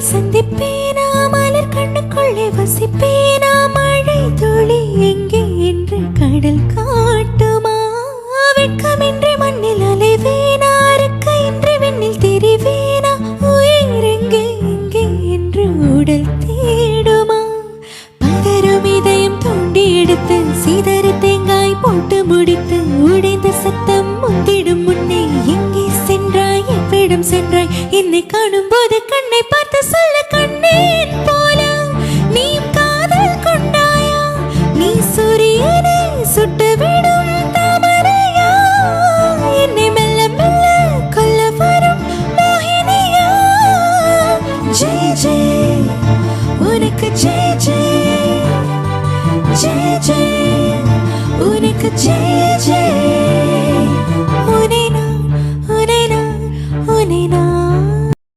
சந்திப்பேனா மலர் கண்ணுக்குள்ளே வசிப்பேனா மழை துளி எங்கே என்று கடல் காட்டுமா வெட்கமின்றி மண்ணில் அலைவேனா அறுக்கையின்றி வெண்ணில் தெரிவேனா உயிர் எங்கே எங்கே என்று உடல் தேடுமா பதறும் இதயம் தூண்டி எடுத்து சீதறு தேங்காய் போட்டு முடித்து உடைந்த சத்தம் முந்திடும் முன்னே எங்கே சென்றாய் எவ்விடம் சென்றாய் என்னை காணும் போது கண்ணை பார்த்து சொல்ல கண்ணேன் போல நீ காதல் கொண்டாயா நீ சூரியனை சுட்டுவிடும் தாமரையா என்னை மெல்ல மெல்ல கொல்ல வரும் மோகினியா ஜெய் ஜெய் உனக்கு ஜெய் ஜெய் ஜெய் ஜெய் உனக்கு ஜெய் ஜெய்